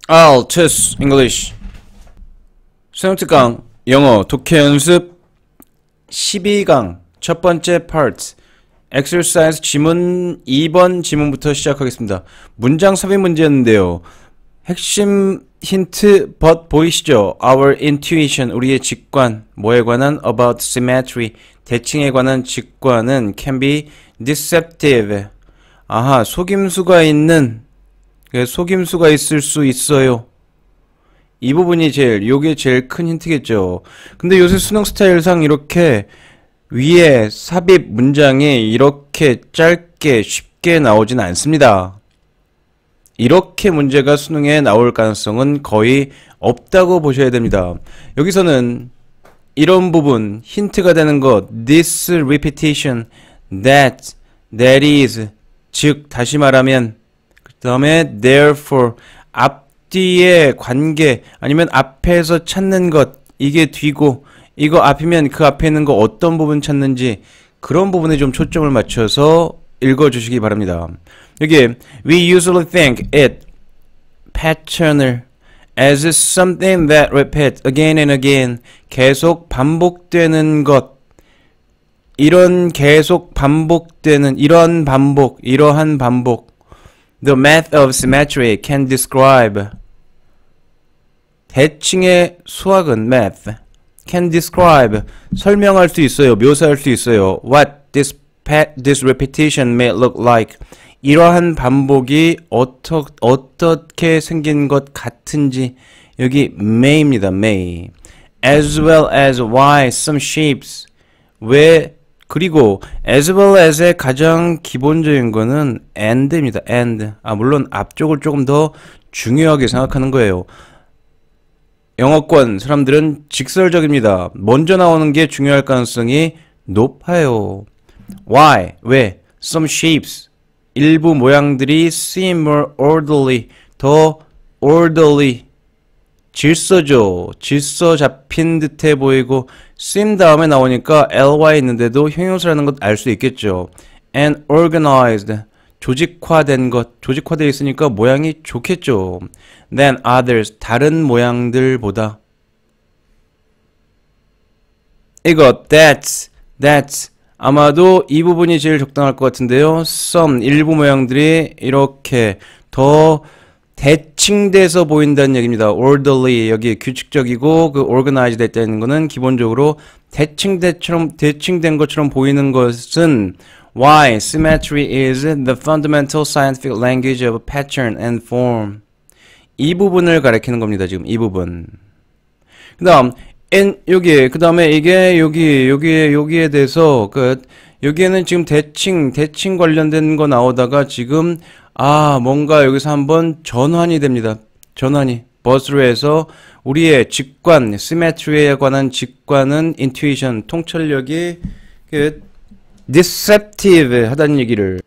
Altus English 수영특강 영어 독해 연습 12강 첫 번째 파트 exercise 지문 2번 지문부터 시작하겠습니다. 문장 삽입 문제였는데요. 핵심 힌트 but 보이시죠? Our intuition 우리의 직관 뭐에 관한 about symmetry 대칭에 관한 직관은 can be deceptive 아하 속임수가 있을 수 있어요. 이 부분이 요게 제일 큰 힌트겠죠. 근데 요새 수능 스타일상 이렇게 위에 삽입 문장이 이렇게 짧게 쉽게 나오진 않습니다. 이렇게 문제가 수능에 나올 가능성은 거의 없다고 보셔야 됩니다. 여기서는 이런 부분 힌트가 되는 것 this repetition, that is 즉 다시 말하면 그 다음에 therefore 앞뒤의 관계 아니면 앞에서 찾는 것 이게 뒤고 이거 앞이면 그 앞에 있는 거 어떤 부분 찾는지 그런 부분에 좀 초점을 맞춰서 읽어주시기 바랍니다. 여기 we usually think it pattern을 as something that repeats again and again 계속 반복되는 것 이런 계속 반복되는 이러한 반복 The math of symmetry can describe 대칭의 수학은 math can describe 설명할 수 있어요. 묘사할 수 있어요. What this repetition may look like 이러한 반복이 어떻게 생긴 것 같은지 여기 may입니다. may as well as why some shapes 왜 그리고 as well as의 가장 기본적인 거는 and입니다. and 물론 앞쪽을 조금 더 중요하게 생각하는 거예요. 영어권 사람들은 직설적입니다. 먼저 나오는 게 중요할 가능성이 높아요. Why? 왜? Some shapes 일부 모양들이 seem more orderly 더 orderly 질서죠. 질서 잡힌 듯해 보이고 seem 다음에 나오니까 ly 있는데도 형용사라는 것 알 수 있겠죠. And organized 조직화된 것 조직화되어 있으니까 모양이 좋겠죠. Than others 다른 모양들보다 이거 that's 아마도 이 부분이 제일 적당할 것 같은데요. Some 일부 모양들이 이렇게 더 대칭돼서 보인다는 얘기입니다. orderly 여기 규칙적이고 그 organized 됐다는 거는 기본적으로 대칭된 것처럼 보이는 것은 why symmetry is the fundamental scientific language of pattern and form 이 부분을 가리키는 겁니다. 지금 이 부분. 그다음 여기 그다음에 이게 여기에 대해서 여기에는 지금 대칭 관련된 거 나오다가 지금 뭔가 여기서 한번 전환이 됩니다. 전환이 버스로 해서 우리의 직관, symmetry에 관한 직관은 intuition, 통찰력이 deceptive 하다는 얘기를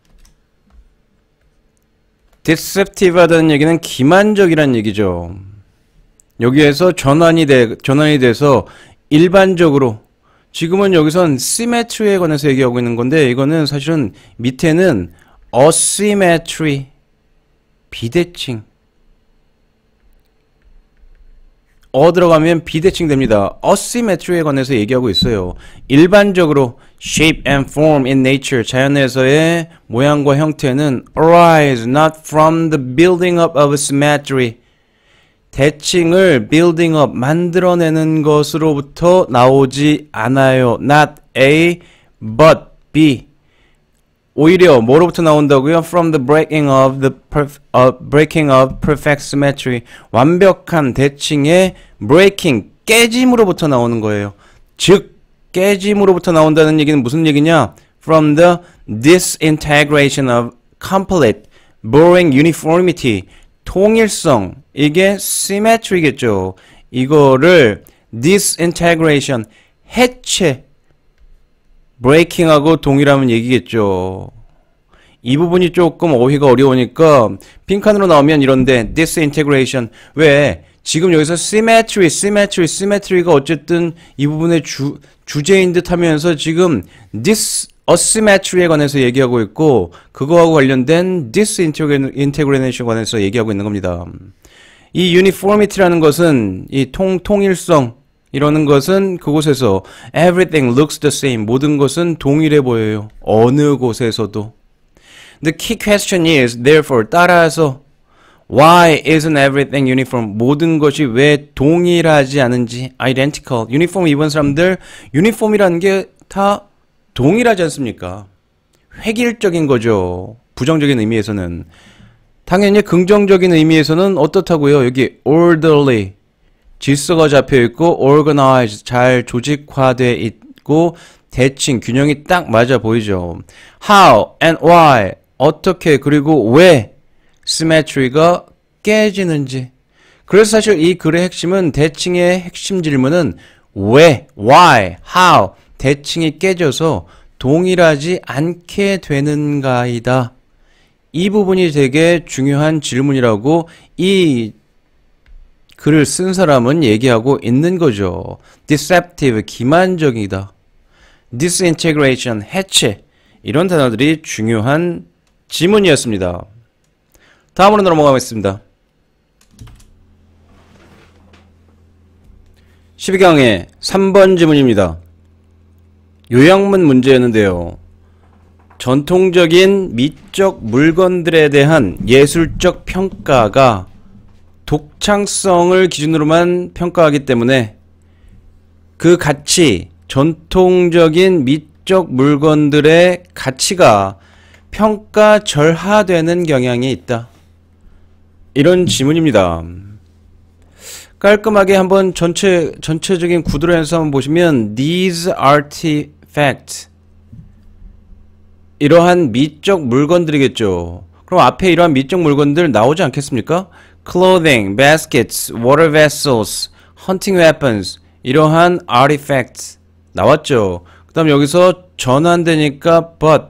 deceptive 하다는 얘기는 기만적이라는 얘기죠. 여기에서 전환이 돼서 일반적으로 지금은 여기선 symmetry에 관해서 얘기하고 있는 건데 이거는 사실은 밑에는 asymmetry 비대칭 들어가면 비대칭 됩니다. asymmetry에 관해서 얘기하고 있어요. 일반적으로 shape and form in nature 자연에서의 모양과 형태는 arise not from the building up of symmetry 대칭을 building up 만들어내는 것으로부터 나오지 않아요. not A but B 오히려 뭐로부터 나온다고요? From the breaking of perfect symmetry 완벽한 대칭의 breaking 깨짐으로부터 나오는 거예요. 즉 깨짐으로부터 나온다는 얘기는 무슨 얘기냐? From the disintegration of complete boring uniformity 통일성 이게 symmetry겠죠. 이거를 disintegration 해체 breaking하고 동일하면 얘기겠죠. 이 부분이 조금 어휘가 어려우니까 빈칸으로 나오면 이런데 disintegration 왜 지금 여기서 symmetry가 어쨌든 이 부분의 주제인 듯 하면서 지금 asymmetry에 관해서 얘기하고 있고 그거하고 관련된 disintegration 관해서 얘기하고 있는 겁니다. 이 uniformity라는 것은 이 통일성 이러는 것은 그곳에서 everything looks the same 모든 것은 동일해 보여요. 어느 곳에서도. The key question is therefore 따라서 why isn't everything uniform 모든 것이 왜 동일하지 않은지 identical 유니폼 입은 사람들 유니폼이라는 게 다 동일하지 않습니까? 획일적인 거죠. 부정적인 의미에서는. 당연히 긍정적인 의미에서는 어떻다고요? 여기 orderly 질서가 잡혀있고 organized 잘 조직화되어 있고 대칭 균형이 딱 맞아 보이죠. How and why 어떻게 그리고 왜 symmetry가 깨지는지. 그래서 사실 이 글의 핵심은 대칭의 핵심 질문은 왜, why, how 대칭이 깨져서 동일하지 않게 되는가이다. 이 부분이 되게 중요한 질문이라고 이 글을 쓴 사람은 얘기하고 있는 거죠. deceptive, 기만적이다. disintegration, 해체. 이런 단어들이 중요한 지문이었습니다. 다음으로 넘어가겠습니다. 12강의 3번 지문입니다. 요약문 문제였는데요. 전통적인 미적 물건들에 대한 예술적 평가가 독창성을 기준으로만 평가하기 때문에 그 가치, 전통적인 미적 물건들의 가치가 평가절하되는 경향이 있다. 이런 지문입니다. 깔끔하게 한번 전체적인 구도로 해서 한번 보시면 these artifacts 이러한 미적 물건들이겠죠. 그럼 앞에 이러한 미적 물건들 나오지 않겠습니까? clothing, baskets, water vessels, hunting weapons 이러한 artifacts 나왔죠. 그 다음 여기서 전환되니까 but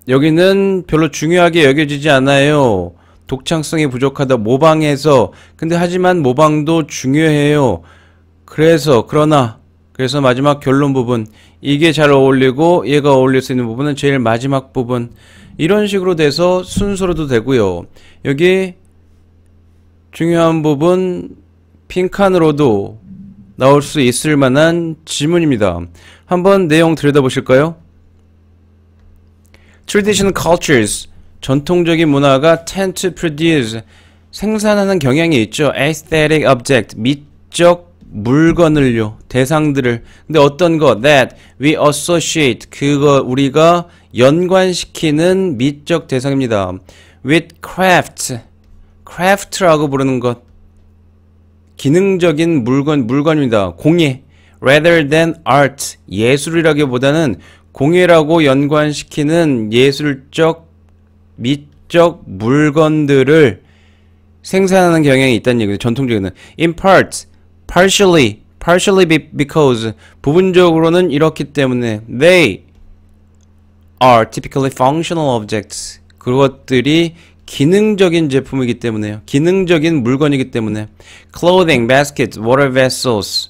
여기는 별로 중요하게 여겨지지 않아요. 독창성이 부족하다. 모방해서 근데 하지만 모방도 중요해요. 그래서 마지막 결론 부분 이게 잘 어울리고 얘가 어울릴 수 있는 부분은 제일 마지막 부분 이런 식으로 돼서 순서로도 되고요. 여기 중요한 부분 빈칸으로도 나올 수 있을 만한 지문입니다. 한번 내용 들여다보실까요? Traditional cultures 전통적인 문화가 tend to produce 생산하는 경향이 있죠. aesthetic object 미적 물건을요. 대상들을. 근데 어떤 거 that we associate 그거 우리가 연관시키는 미적 대상입니다. with craft라고 부르는 것 기능적인 물건입니다. 공예 rather than art 예술이라기보다는 공예라고 연관시키는 예술적 미적 물건들을 생산하는 경향이 있다는 얘기죠. 전통적인 in part, partially because 부분적으로는 이렇기 때문에 they are typically functional objects 그것들이 기능적인 제품이기 때문에요. 기능적인 물건이기 때문에 clothing, baskets, water vessels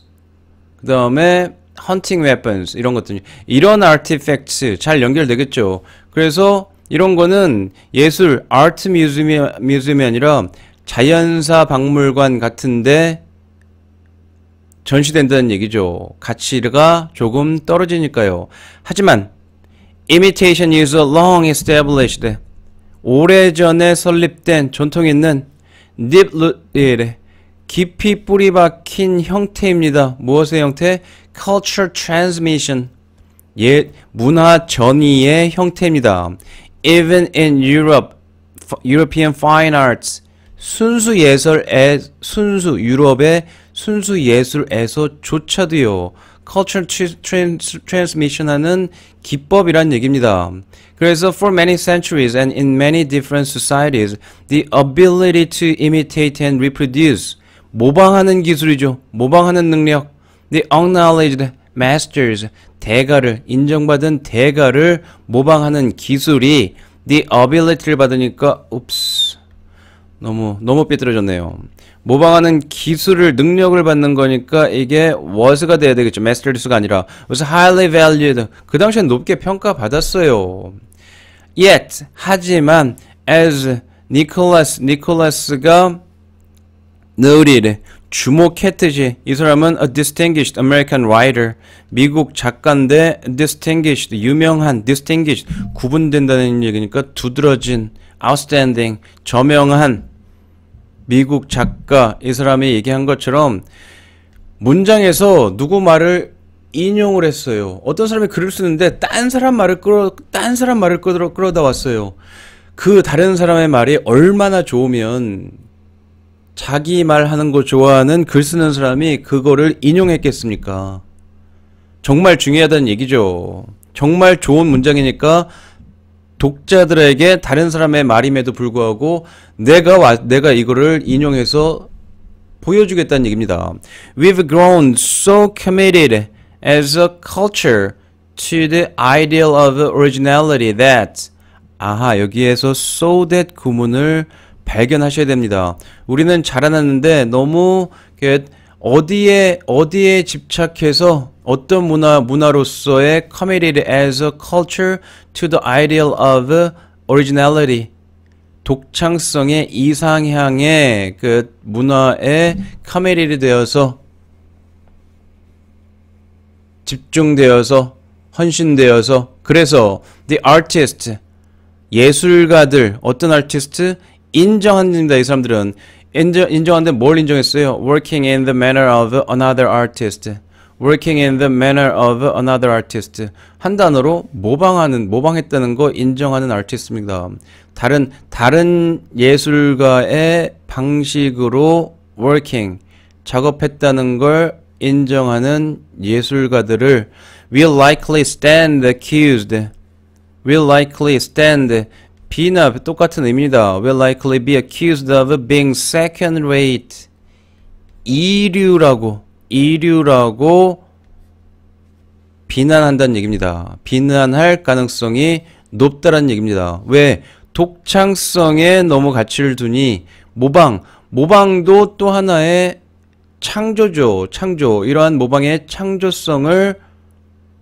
그 다음에 hunting weapons 이런 것들 이런 artifacts 잘 연결되겠죠. 그래서 이런 거는 예술 아트 뮤지엄이 아니라 자연사 박물관 같은데 전시된다는 얘기죠. 가치가 조금 떨어지니까요. 하지만 imitation is a long established 오래전에 설립된 전통 있는 deep root 깊이 뿌리 박힌 형태입니다. 무엇의 형태? culture transmission 문화 전이의 형태입니다. Even in European fine arts 유럽의 순수 예술에서조차도요. culture transmission 하는 기법이란 얘기입니다. 그래서 for many centuries and in many different societies, the ability to imitate and reproduce 모방하는 기술이죠. 모방하는 능력. The acknowledged masters 인정받은 대가를 모방하는 기술이 the ability를 받으니까 너무 삐뚤어졌네요. 모방하는 기술을 능력을 받는 거니까 이게 was가 돼야 되겠죠. mastered가 아니라 was highly valued 그 당시엔 높게 평가받았어요. Yet 하지만 as 니콜라스가 noted, 주목했듯이 이 사람은 a distinguished American writer, 미국 작가인데 distinguished, 유명한, distinguished, 구분된다는 얘기니까 두드러진, outstanding, 저명한 미국 작가, 이 사람이 얘기한 것처럼 문장에서 누구 말을 인용을 했어요. 어떤 사람이 글을 쓰는데 딴 사람 말을 끌어다 왔어요. 그 다른 사람의 말이 얼마나 좋으면 자기 말 하는 거 좋아하는 글 쓰는 사람이 그거를 인용했겠습니까? 정말 중요하다는 얘기죠. 정말 좋은 문장이니까 독자들에게 다른 사람의 말임에도 불구하고 내가 이거를 인용해서 보여주겠다는 얘기입니다. We've grown so committed as a culture to the ideal of originality that 여기에서 so that 구문을 발견하셔야 됩니다. 우리는 자라났는데 너무 어디에 집착해서 어떤 문화로서의 committed as a culture to the ideal of originality, 독창성의 이상향의 그 문화에 committed 되어서 집중되어서 헌신되어서 그래서 the artist, 예술가들, 어떤 아티스트? 인정합니다. 이 사람들은 인정하는데 뭘 인정했어요? Working in the manner of another artist. Working in the manner of another artist. 한 단어로 모방했다는 거 인정하는 아티스트입니다. 다른 예술가의 방식으로 working, 작업했다는 걸 인정하는 예술가들을 will likely stand accused. will likely stand, B나 똑같은 의미입니다. will likely be accused of being second rate. 이류라고 비난한다는 얘기입니다. 비난할 가능성이 높다는 얘기입니다. 왜? 독창성에 너무 가치를 두니 모방도 또 하나의 창조죠. 이러한 모방의 창조성을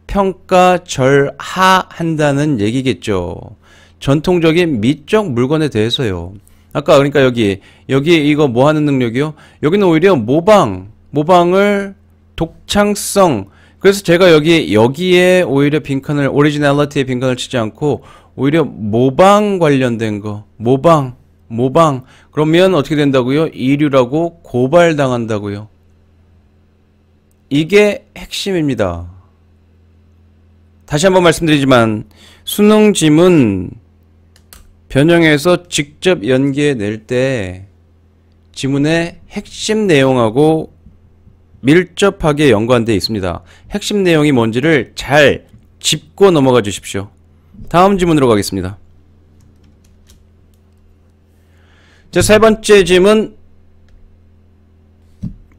평가절하한다는 얘기겠죠. 전통적인 미적 물건에 대해서요. 아까 그러니까 여기 이거 뭐 하는 능력이요? 여기는 오히려 모방을 독창성. 그래서 제가 여기에 오히려 빈칸을 오리지널리티에 빈칸을 치지 않고 오히려 모방 관련된 거. 모방. 그러면 어떻게 된다고요? 이류라고 고발당한다고요. 이게 핵심입니다. 다시 한번 말씀드리지만 수능 지문 변형해서 직접 연기해낼 때 지문의 핵심 내용하고 밀접하게 연관되어 있습니다. 핵심 내용이 뭔지를 잘 짚고 넘어가 주십시오. 다음 지문으로 가겠습니다. 자, 세 번째 지문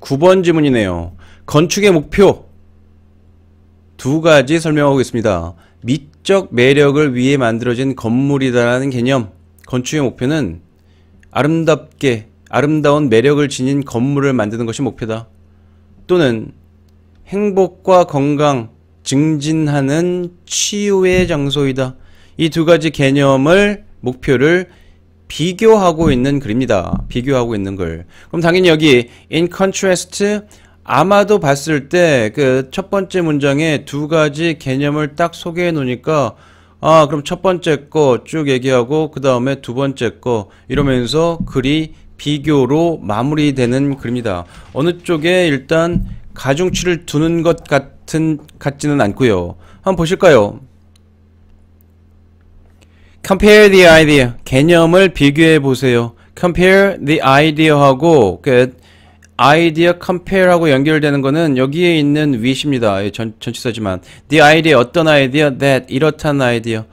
9번 지문이네요. 건축의 목표 두 가지 설명하고 있습니다. 미적 매력을 위해 만들어진 건물이다라는 개념. 건축의 목표는 아름다운 매력을 지닌 건물을 만드는 것이 목표다. 또는 행복과 건강 증진하는 치유의 장소이다. 이 두 가지 개념을 목표를 비교하고 있는 글입니다. 비교하고 있는 글. 그럼 당연히 여기 in contrast 아마도 봤을 때 그 첫 번째 문장에 두 가지 개념을 딱 소개해 놓으니까 그럼 첫 번째 거 쭉 얘기하고 그 다음에 두 번째 거 이러면서 글이 비교로 마무리되는 글입니다. 어느 쪽에 일단 가중치를 두는 것 같지는 않고요. 한번 보실까요? Compare the idea. 개념을 비교해 보세요. Compare the idea하고 그 idea compare하고 연결되는 거는 여기에 있는 with입니다. 전치사지만 the idea 어떤 idea that 이렇다는 idea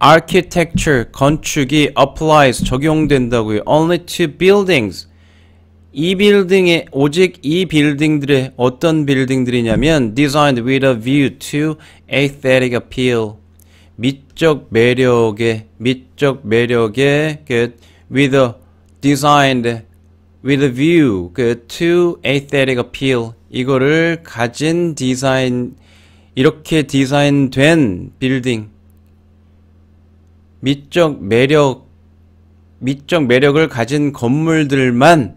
architecture 건축이 applies 적용된다고요. only to buildings 이 빌딩에 오직 이 빌딩들의 어떤 빌딩들이냐면 designed with a view to aesthetic appeal 미적 매력에 with a designed with a view to aesthetic appeal 이거를 가진 디자인 이렇게 디자인된 빌딩 미적 매력 미적 매력을 가진 건물들만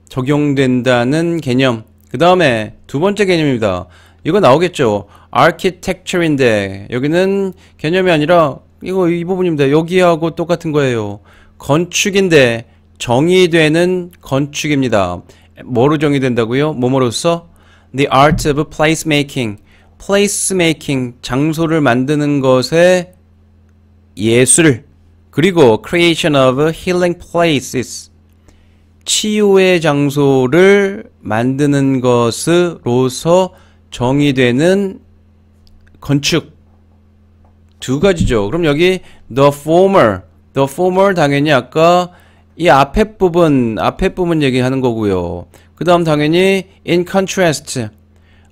적용된다는 개념. 그 다음에 두 번째 개념입니다. 이거 나오겠죠. architecture인데 여기는 개념이 아니라 이거 이 부분입니다. 여기하고 똑같은 거예요. 건축인데 정의되는 건축입니다. 뭐로 정의된다고요? 뭐뭐로써? The art of placemaking. placemaking, 장소를 만드는 것의 예술. 그리고 creation of healing places. 치유의 장소를 만드는 것으로서 정의되는 건축. 두 가지죠. 그럼 여기 the former 당연히 아까 이 앞에 부분 얘기하는 거고요. 그 다음 당연히 in contrast.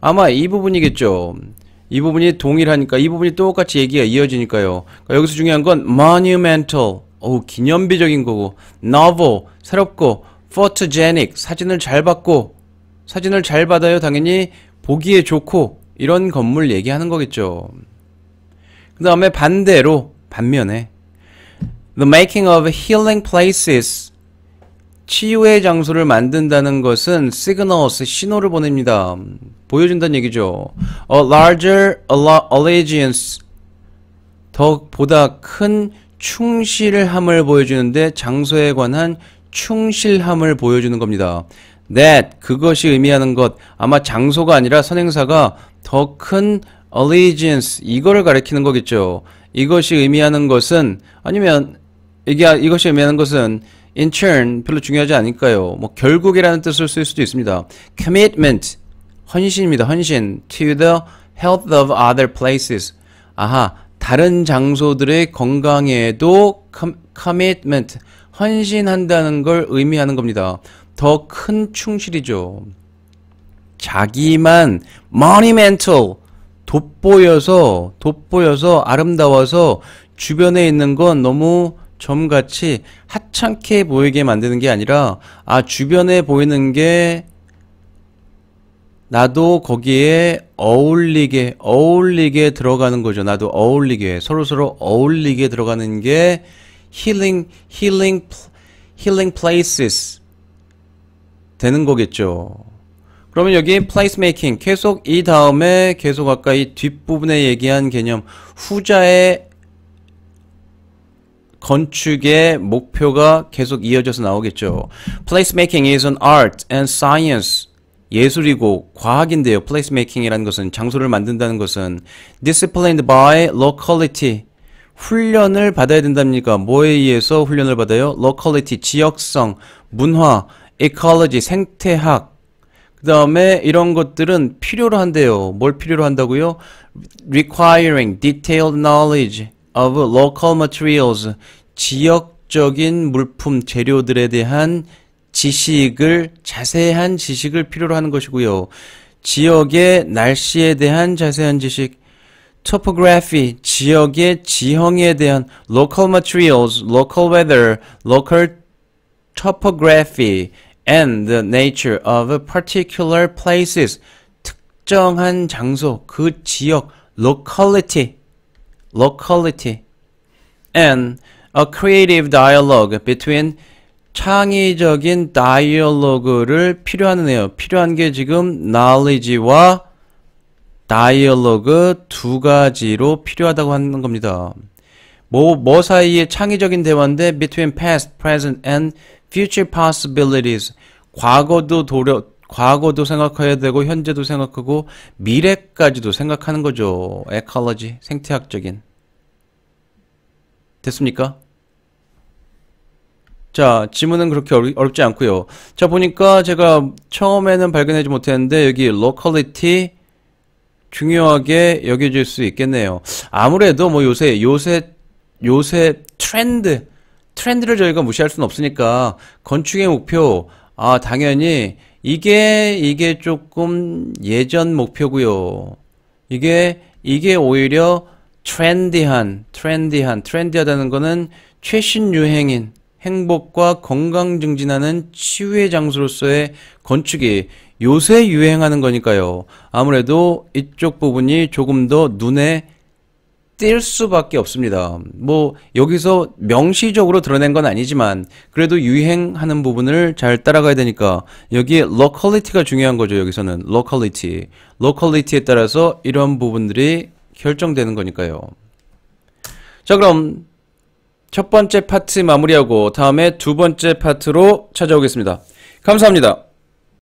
아마 이 부분이겠죠. 이 부분이 동일하니까 이 부분이 똑같이 얘기가 이어지니까요. 그러니까 여기서 중요한 건 monumental. 기념비적인 거고. novel. 새롭고. photogenic. 사진을 잘 받아요. 당연히 보기에 좋고. 이런 건물 얘기하는 거겠죠. 그 다음에 반면에 the making of healing places. 치유의 장소를 만든다는 것은 signals, 신호를 보냅니다. 보여준다는 얘기죠. A larger allegiance. 보다 큰 충실함을 보여주는데 장소에 관한 충실함을 보여주는 겁니다. That, 그것이 의미하는 것. 아마 장소가 아니라 선행사가 더 큰 allegiance, 이거를 가리키는 거겠죠. 이것이 의미하는 것은, 아니면 이것이 의미하는 것은 in turn 별로 중요하지 않을까요? 뭐 결국이라는 뜻을 쓸 수도 있습니다. Commitment, 헌신입니다. 헌신. To the health of other places. 아하, 다른 장소들의 건강에도 commitment, 헌신한다는 걸 의미하는 겁니다. 더 큰 충실이죠. 자기만 monumental, 돋보여서 아름다워서 주변에 있는 건 너무 점같이 하찮게 보이게 만드는 게 아니라 주변에 보이는 게 나도 거기에 어울리게 들어가는 거죠. 나도 어울리게, 서로서로 어울리게 들어가는 게 healing places 되는 거겠죠. 그러면 여기 placemaking, 계속 이 다음에 계속 아까 이 뒷부분에 얘기한 개념, 후자의 건축의 목표가 계속 이어져서 나오겠죠. Placemaking is an art and science. 예술이고 과학인데요. Placemaking이라는 것은, 장소를 만든다는 것은 disciplined by locality. 훈련을 받아야 된답니까? 뭐에 의해서 훈련을 받아요? locality, 지역성, 문화, ecology, 생태학. 그 다음에 이런 것들은 필요로 한대요. 뭘 필요로 한다고요? requiring detailed knowledge of local materials. 지역적인 물품, 재료들에 대한 지식을, 자세한 지식을 필요로 하는 것이고요. 지역의 날씨에 대한 자세한 지식, topography, 지역의 지형에 대한 local materials, local weather, local topography, and the nature of particular places, 특정한 장소, 그 지역, locality, and a creative dialogue between, 창의적인 다이얼로그를 필요한 게 지금 knowledge와 dialogue 두 가지로 필요하다고 하는 겁니다. 뭐 사이에 창의적인 대화인데 between past, present, and future possibilities. 과거도 생각해야 되고 현재도 생각하고 미래까지도 생각하는 거죠. ecology, 생태학적인. 됐습니까? 자, 지문은 그렇게 어렵지 않고요. 자, 보니까 제가 처음에는 발견하지 못했는데 여기 locality 중요하게 여겨질 수 있겠네요. 아무래도 뭐 요새 트렌드를 저희가 무시할 수는 없으니까 건축의 목표, 당연히 이게 조금 예전 목표고요. 이게 오히려 트렌디하다는 거는 최신 유행인 행복과 건강 증진하는 치유의 장소로서의 건축이 요새 유행하는 거니까요. 아무래도 이쪽 부분이 조금 더 눈에 띌 수밖에 없습니다. 뭐 여기서 명시적으로 드러낸 건 아니지만 그래도 유행하는 부분을 잘 따라가야 되니까 여기에 locality가 중요한 거죠. 여기서는 locality에 따라서 이런 부분들이 결정되는 거니까요. 자, 그럼 첫 번째 파트 마무리하고 다음에 두 번째 파트로 찾아오겠습니다. 감사합니다.